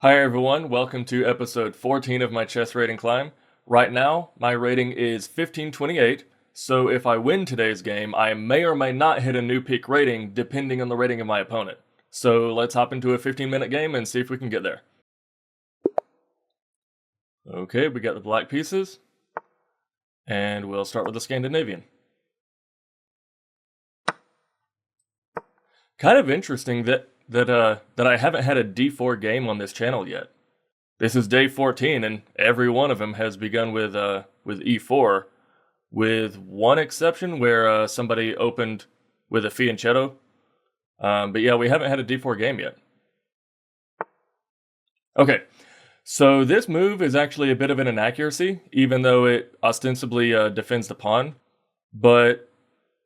Hi everyone, welcome to episode 14 of my chess rating climb. Right now, my rating is 1528, so if I win today's game, I may or may not hit a new peak rating depending on the rating of my opponent. So let's hop into a 15-minute game and see if we can get there. Okay, we got the black pieces, and we'll start with the Scandinavian. Kind of interesting that I haven't had a d4 game on this channel yet. This is day 14, and every one of them has begun with e4, with one exception where somebody opened with a fianchetto. But yeah, we haven't had a d4 game yet. Okay, so this move is actually a bit of an inaccuracy, even though it ostensibly defends the pawn. But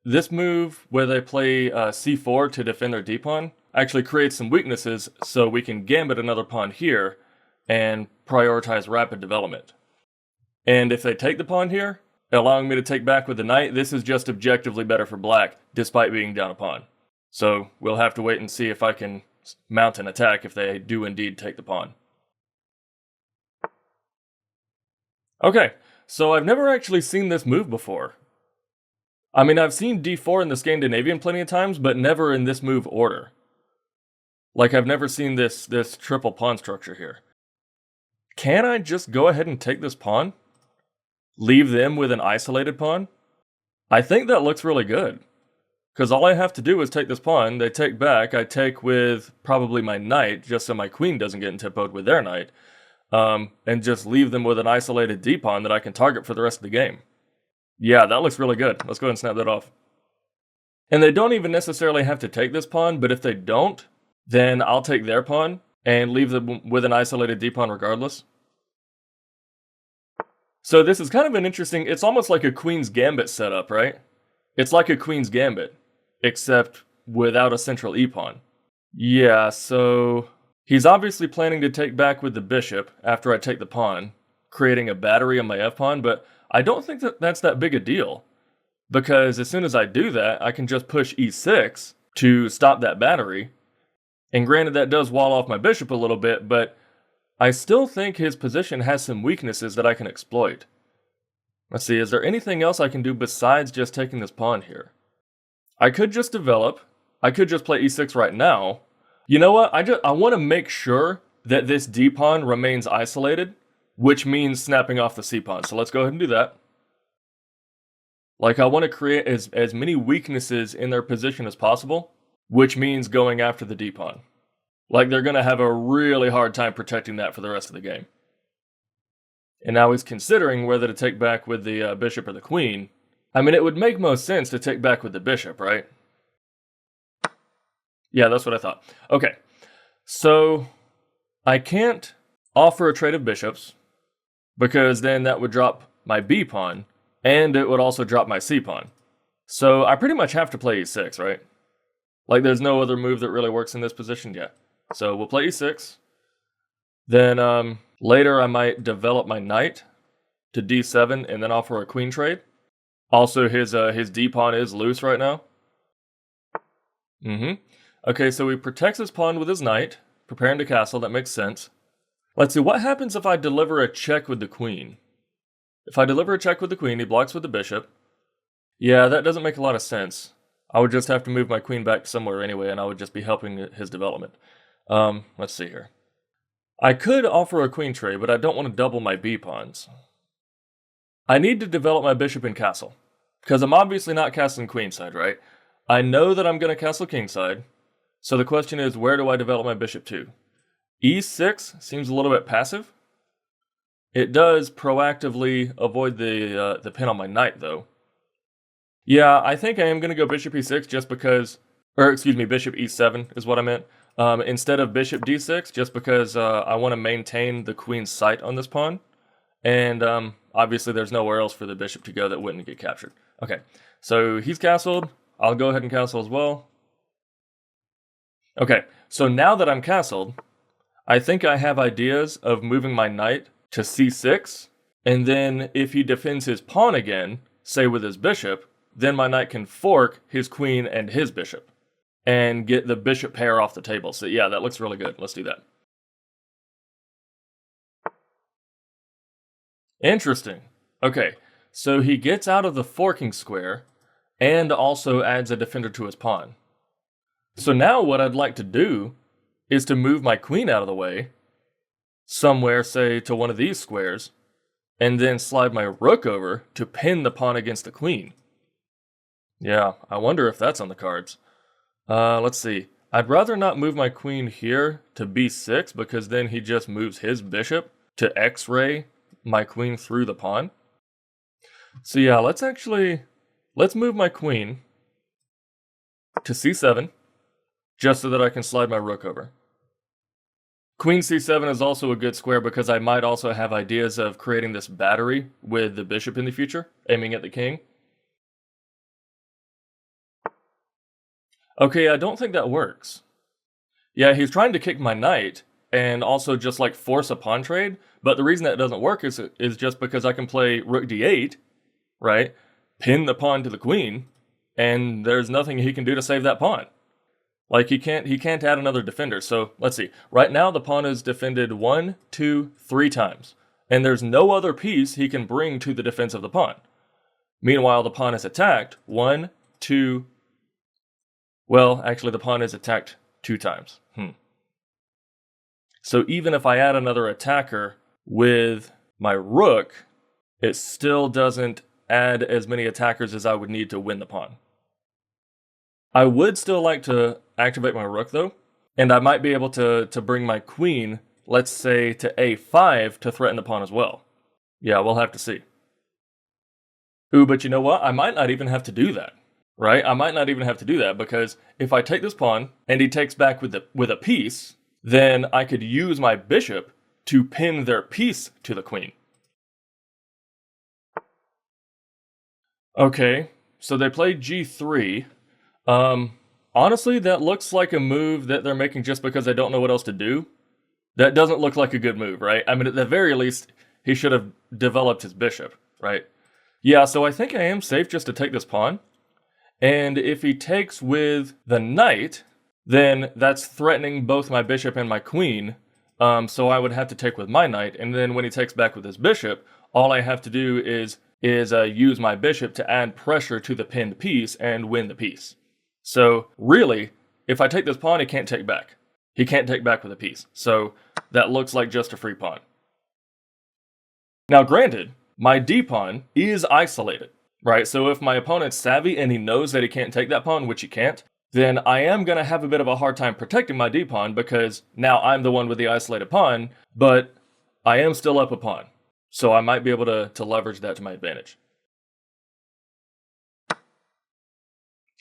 this move, where they play c4 to defend their d-pawn, actually creates some weaknesses, so we can gambit another pawn here and prioritize rapid development. And if they take the pawn here, allowing me to take back with the knight, this is just objectively better for black, despite being down a pawn. So we'll have to wait and see if I can mount an attack if they do indeed take the pawn. Okay, so I've never actually seen this move before. I mean, I've seen d4 in the Scandinavian plenty of times, but never in this move order. Like, I've never seen this triple pawn structure here. Can I just go ahead and take this pawn? Leave them with an isolated pawn? I think that looks really good. Because all I have to do is take this pawn, they take back, I take with probably my knight, just so my queen doesn't get intempoed with their knight, and just leave them with an isolated d-pawn that I can target for the rest of the game. Yeah, that looks really good. Let's go ahead and snap that off. And they don't even necessarily have to take this pawn, but if they don't, then I'll take their pawn and leave them with an isolated d-pawn regardless. So this is kind of an interesting, it's almost like a Queen's Gambit setup, right? It's like a Queen's Gambit, except without a central e-pawn. Yeah, so he's obviously planning to take back with the bishop after I take the pawn, creating a battery on my f-pawn, but I don't think that that's that big a deal, because as soon as I do that, I can just push e6 to stop that battery. And granted, that does wall off my bishop a little bit, but I still think his position has some weaknesses that I can exploit. Let's see, is there anything else I can do besides just taking this pawn here? I could just develop. I could just play e6 right now. You know what? I want to make sure that this d-pawn remains isolated, which means snapping off the c-pawn. So let's go ahead and do that. Like, I want to create as many weaknesses in their position as possible, which means going after the d-pawn. Like, they're going to have a really hard time protecting that for the rest of the game. And now he's considering whether to take back with the bishop or the queen. I mean, it would make most sense to take back with the bishop, right? Yeah, that's what I thought. Okay, so I can't offer a trade of bishops, because then that would drop my b-pawn, and it would also drop my c-pawn. So I pretty much have to play e6, right? Like, there's no other move that really works in this position yet. So we'll play e6. Then later I might develop my knight to d7 and then offer a queen trade. Also, his d-pawn is loose right now. Okay, so he protects his pawn with his knight, preparing to castle. That makes sense. Let's see, what happens if I deliver a check with the queen? If I deliver a check with the queen, he blocks with the bishop. Yeah, that doesn't make a lot of sense. I would just have to move my queen back somewhere anyway, and I would just be helping his development. Let's see here. I could offer a queen trade, but I don't want to double my b-pawns. I need to develop my bishop in castle, because I'm obviously not castling queenside, right? I know that I'm going to castle kingside, so the question is, where do I develop my bishop to? e6 seems a little bit passive. It does proactively avoid the pin on my knight, though. Yeah, I think I am going to go bishop e6 just because, or excuse me, bishop e7 is what I meant. Instead of bishop d6, just because I want to maintain the queen's sight on this pawn. And obviously there's nowhere else for the bishop to go that wouldn't get captured. Okay, so he's castled. I'll go ahead and castle as well. Okay, so now that I'm castled, I think I have ideas of moving my knight to c6. And then if he defends his pawn again, say with his bishop, then my knight can fork his queen and his bishop and get the bishop pair off the table. So yeah, that looks really good. Let's do that. Interesting. Okay, so he gets out of the forking square and also adds a defender to his pawn. So now what I'd like to do is to move my queen out of the way, somewhere, say, to one of these squares, and then slide my rook over to pin the pawn against the queen. Yeah, I wonder if that's on the cards. Let's see. I'd rather not move my queen here to b6 because then he just moves his bishop to x-ray my queen through the pawn. So yeah, let's move my queen to c7 just so that I can slide my rook over. Queen c7 is also a good square because I might also have ideas of creating this battery with the bishop in the future, aiming at the king. Okay, I don't think that works. Yeah, he's trying to kick my knight and also just like force a pawn trade, but the reason that doesn't work is just because I can play rook d8, right? Pin the pawn to the queen, and there's nothing he can do to save that pawn. Like he can't add another defender. So let's see. Right now the pawn is defended 1, 2, 3 times, and there's no other piece he can bring to the defense of the pawn. Meanwhile, the pawn is attacked 1, 2. Well, actually, the pawn is attacked 2 times. So even if I add another attacker with my rook, it still doesn't add as many attackers as I would need to win the pawn. I would still like to activate my rook though, and I might be able to bring my queen, let's say, to a5 to threaten the pawn as well. Yeah, we'll have to see. Ooh, but you know what? I might not even have to do that, right? I might not even have to do that because if I take this pawn and he takes back with a piece, then I could use my bishop to pin their piece to the queen. Okay, so they played g3. Honestly, that looks like a move that they're making just because they don't know what else to do. That doesn't look like a good move, right? I mean, at the very least, he should have developed his bishop, right? Yeah, so I think I am safe just to take this pawn. And if he takes with the knight, then that's threatening both my bishop and my queen. So I would have to take with my knight. And then when he takes back with his bishop, all I have to do is use my bishop to add pressure to the pinned piece and win the piece. So really, if I take this pawn, he can't take back. He can't take back with a piece. So that looks like just a free pawn. Now granted, my d-pawn is isolated, right? So if my opponent's savvy and he knows that he can't take that pawn, which he can't, then I am going to have a bit of a hard time protecting my d-pawn because now I'm the one with the isolated pawn, but I am still up a pawn. So I might be able to leverage that to my advantage.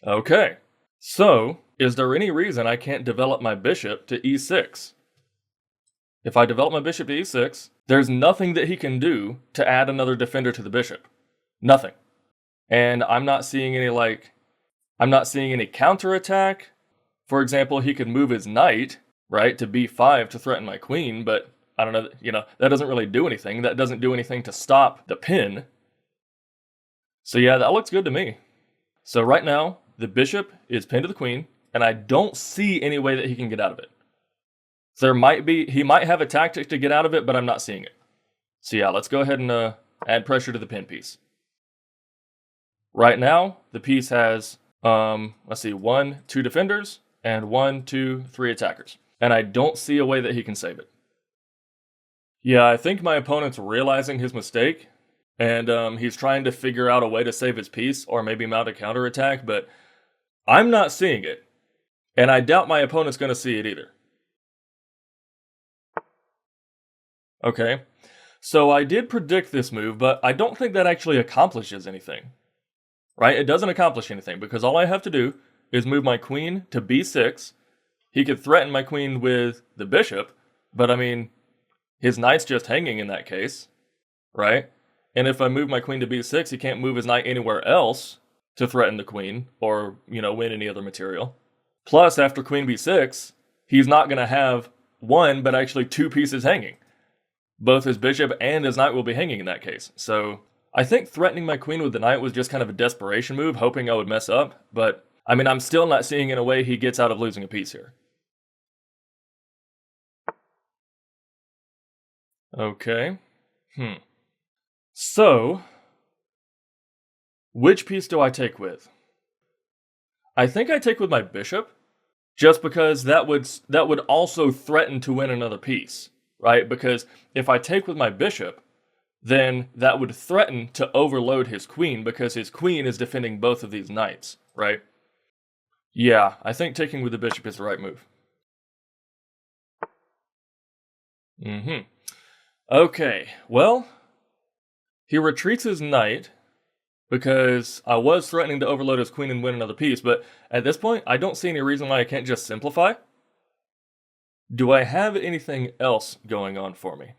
Okay, so is there any reason I can't develop my bishop to e6? If I develop my bishop to e6, there's nothing that he can do to add another defender to the bishop. Nothing. And I'm not seeing any counterattack. For example, he could move his knight, right, to b5 to threaten my queen, but I don't know, that doesn't really do anything. That doesn't do anything to stop the pin. So yeah, that looks good to me. So right now, the bishop is pinned to the queen, and I don't see any way that he can get out of it. He might have a tactic to get out of it, but I'm not seeing it. So yeah, let's go ahead and add pressure to the pin piece. Right now, the piece has, 1, 2 defenders, and 1, 2, 3 attackers. And I don't see a way that he can save it. Yeah, I think my opponent's realizing his mistake, and he's trying to figure out a way to save his piece, or maybe mount a counterattack, but I'm not seeing it. And I doubt my opponent's going to see it either. Okay, so I did predict this move, but I don't think that actually accomplishes anything. Right? It doesn't accomplish anything, because all I have to do is move my queen to b6. He could threaten my queen with the bishop, but I mean, his knight's just hanging in that case, right? And if I move my queen to b6, he can't move his knight anywhere else to threaten the queen, or, win any other material. Plus, after queen b6, he's not going to have one, but actually 2 pieces hanging. Both his bishop and his knight will be hanging in that case. So I think threatening my queen with the knight was just kind of a desperation move, hoping I would mess up. But, I mean, I'm still not seeing in a way he gets out of losing a piece here. Okay. So, which piece do I take with? I think I take with my bishop, just because that would also threaten to win another piece, right? Because if I take with my bishop, then that would threaten to overload his queen because his queen is defending both of these knights, right? Yeah, I think taking with the bishop is the right move. Okay, well, he retreats his knight because I was threatening to overload his queen and win another piece, but at this point, I don't see any reason why I can't just simplify. Do I have anything else going on for me?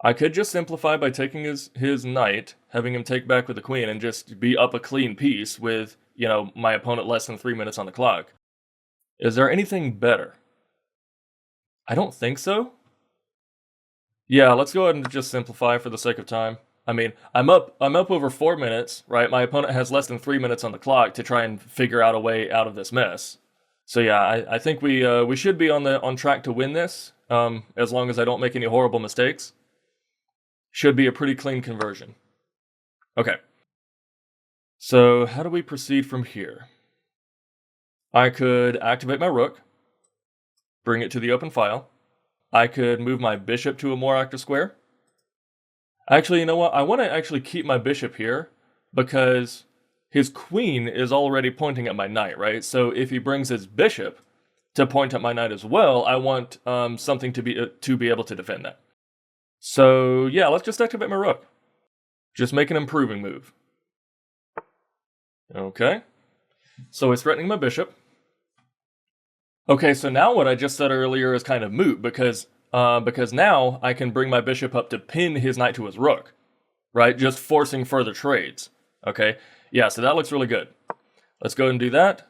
I could just simplify by taking his knight, having him take back with the queen, and just be up a clean piece with, my opponent less than 3 minutes on the clock. Is there anything better? I don't think so. Yeah, let's go ahead and just simplify for the sake of time. I mean, I'm up over 4 minutes, right? My opponent has less than 3 minutes on the clock to try and figure out a way out of this mess. So yeah, I think we should be on track to win this, as long as I don't make any horrible mistakes. Should be a pretty clean conversion. Okay. So how do we proceed from here? I could activate my rook, bring it to the open file. I could move my bishop to a more active square. Actually, you know what? I want to actually keep my bishop here because his queen is already pointing at my knight, right? So if he brings his bishop to point at my knight as well, I want something to be able to defend that. So yeah, let's just activate my rook. Just make an improving move. Okay. So it's threatening my bishop. Okay, so now what I just said earlier is kind of moot because now I can bring my bishop up to pin his knight to his rook, right? Just forcing further trades. Okay, yeah, so that looks really good. Let's go ahead and do that.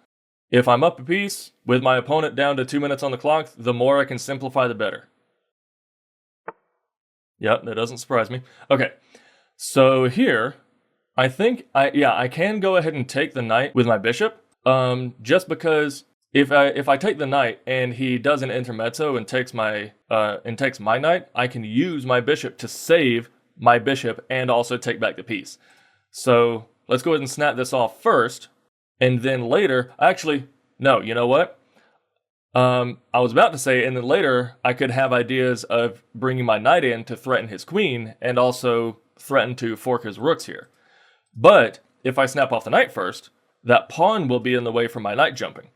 If I'm up a piece with my opponent down to 2 minutes on the clock, the more I can simplify, the better. Yep, that doesn't surprise me. Okay, so here, I think I can go ahead and take the knight with my bishop, just because if I take the knight and he does an intermezzo and takes my knight, I can use my bishop to save my bishop and also take back the piece. So let's go ahead and snap this off first, and then later, actually, no, you know what? I was about to say, and then later I could have ideas of bringing my knight in to threaten his queen and also threaten to fork his rooks here. But if I snap off the knight first, that pawn will be in the way from my knight jumping.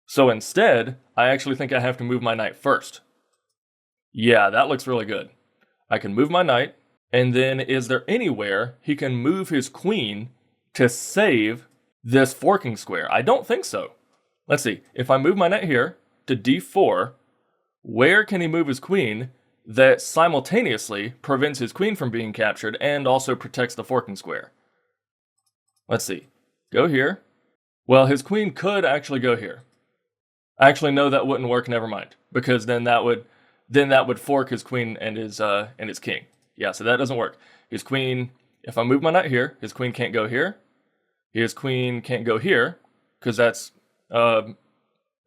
So instead, I actually think I have to move my knight first. Yeah, that looks really good. I can move my knight, and then is there anywhere he can move his queen to save this forking square? I don't think so. Let's see, if I move my knight here to d4, where can he move his queen that simultaneously prevents his queen from being captured and also protects the forking square? Let's see, go here. Well, his queen could actually go here. Actually, no, that wouldn't work, never mind, because then that would fork his queen and his king. Yeah, so that doesn't work. His queen, if I move my knight here, his queen can't go here. His queen can't go here, because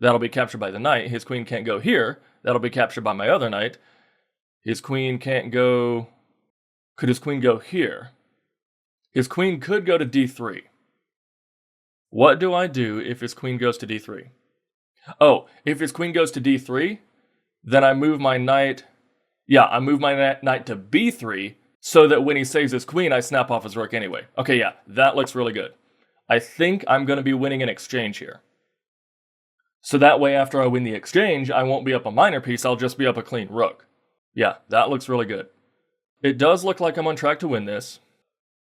that'll be captured by the knight. His queen can't go here. That'll be captured by my other knight. His queen can't go... Could his queen go here? His queen could go to d3. What do I do if his queen goes to d3? Oh, if his queen goes to d3, then I move my knight... Yeah, I move my knight to b3, so that when he saves his queen, I snap off his rook anyway. Okay, yeah, that looks really good. I think I'm going to be winning an exchange here. So that way, after I win the exchange, I won't be up a minor piece, I'll just be up a clean rook. Yeah, that looks really good. It does look like I'm on track to win this.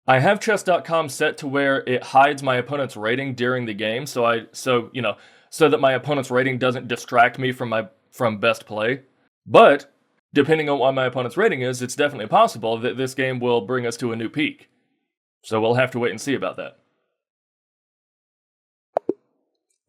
I have chess.com set to where it hides my opponent's rating during the game, so that my opponent's rating doesn't distract me from best play. But depending on what my opponent's rating is, it's definitely possible that this game will bring us to a new peak. So we'll have to wait and see about that.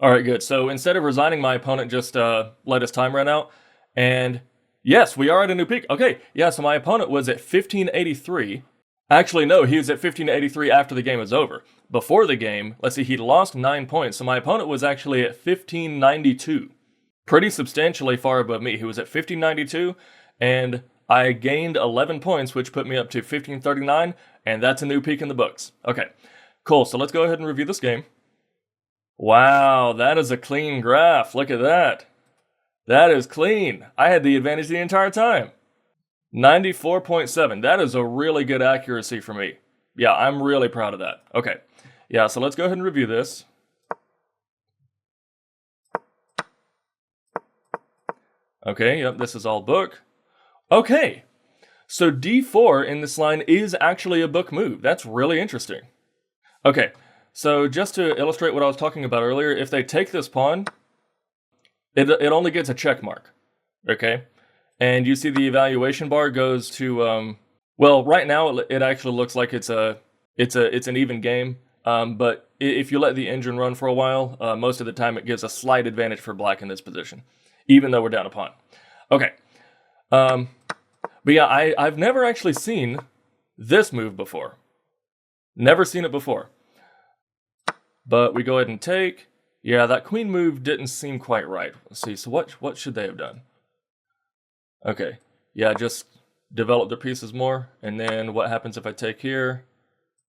Alright, good. So instead of resigning, my opponent just let his time run out. And yes, we are at a new peak. Okay, yeah, so my opponent was at 1583. Actually, no, he was at 1583 after the game was over. Before the game, let's see, he lost 9 points. So my opponent was actually at 1592. Pretty substantially far above me. He was at 1592, and I gained 11 points, which put me up to 1539, and that's a new peak in the books. Okay, cool. So let's go ahead and review this game. Wow, that is a clean graph. Look at that. That is clean. I had the advantage the entire time. 94.7. That is a really good accuracy for me. Yeah, I'm really proud of that. Okay. Yeah, so let's go ahead and review this. Okay, yep, this is all book. Okay, so d4 in this line is actually a book move. That's really interesting. Okay, so just to illustrate what I was talking about earlier, if they take this pawn, it only gets a check mark, okay? And you see the evaluation bar goes to, well, right now it actually looks like it's an even game, but if you let the engine run for a while, most of the time it gives a slight advantage for black in this position, even though we're down a pawn. Okay, but yeah, I've never actually seen this move before. Never seen it before. But we go ahead and take. Yeah, that queen move didn't seem quite right. Let's see, so what should they have done? Okay, yeah, just develop their pieces more, and then what happens if I take here?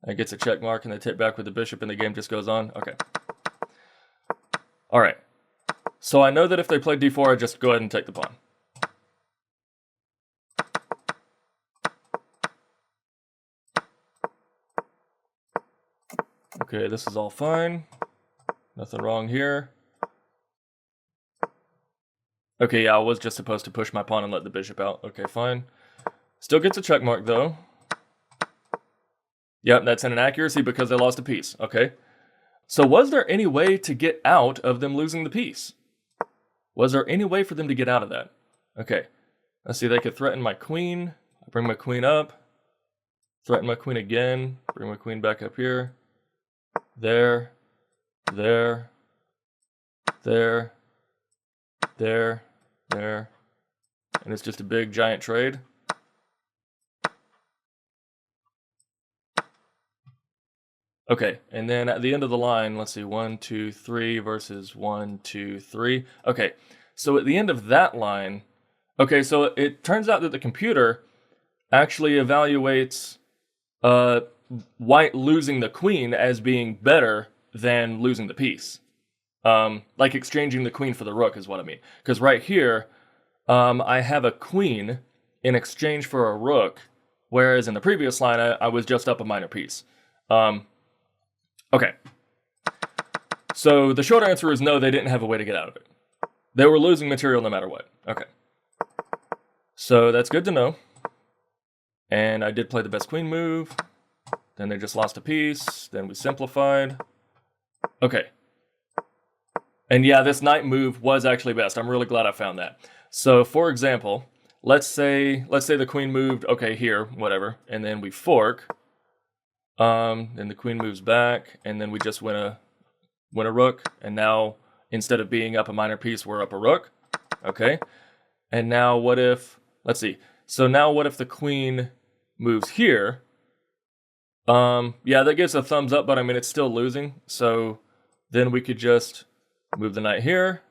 It gets a check mark, and they take back with the bishop, and the game just goes on. Okay. All right. So I know that if they play d4, I just go ahead and take the pawn. Okay, this is all fine. Nothing wrong here. Okay, yeah, I was just supposed to push my pawn and let the bishop out. Okay, fine. Still gets a check mark, though. Yep, that's an inaccuracy because they lost a piece. Okay. So was there any way to get out of them losing the piece? Was there any way for them to get out of that? Okay. Let's see, they could threaten my queen. I bring my queen up. Threaten my queen again. Bring my queen back up here. There. There. There. There. There. And it's just a big giant trade. Okay, and then at the end of the line, let's see, 1, 2, 3 versus 1, 2, 3. Okay, so at the end of that line, okay, so it turns out that the computer actually evaluates white losing the queen as being better than losing the piece. Like exchanging the queen for the rook is what I mean. Because right here, I have a queen in exchange for a rook, whereas in the previous line, I was just up a minor piece. Okay. So the short answer is no, they didn't have a way to get out of it. They were losing material no matter what. Okay. So that's good to know. And I did play the best queen move. Then they just lost a piece. Then we simplified. Okay. And yeah, this knight move was actually best. I'm really glad I found that. So for example, let's say the queen moved, okay, here, whatever, and then we fork. Then the queen moves back, and then we just win a rook, and now instead of being up a minor piece, we're up a rook. Okay. And now what if, let's see. So now what if the queen moves here? Yeah, that gets a thumbs up, but I mean it's still losing. So then we could just move the knight here,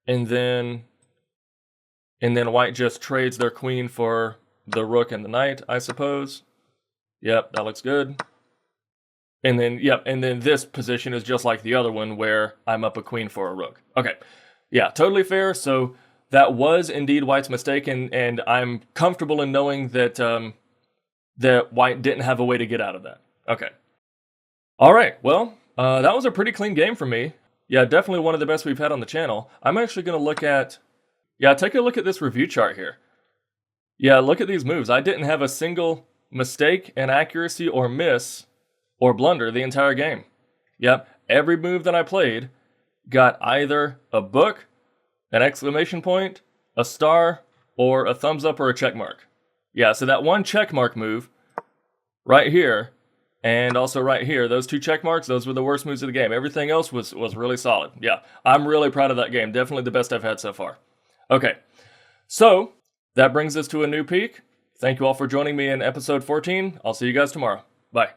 and then white just trades their queen for the rook and the knight, I suppose. Yep, that looks good. And then, yep, and then this position is just like the other one where I'm up a queen for a rook. Okay, yeah, totally fair. So that was indeed white's mistake, and I'm comfortable in knowing that that white didn't have a way to get out of that. Okay. All right, well, that was a pretty clean game for me. Yeah, definitely one of the best we've had on the channel. I'm actually going to look at, yeah, take a look at this review chart here. Yeah, look at these moves. I didn't have a single mistake, inaccuracy, or miss or blunder the entire game. Yep, every move that I played got either a book, an exclamation point, a star, or a thumbs up or a check mark. Yeah, so that one check mark move right here, and also right here, those two check marks, those were the worst moves of the game. Everything else was really solid. Yeah, I'm really proud of that game. Definitely the best I've had so far. Okay, so that brings us to a new peak. Thank you all for joining me in episode 14. I'll see you guys tomorrow. Bye.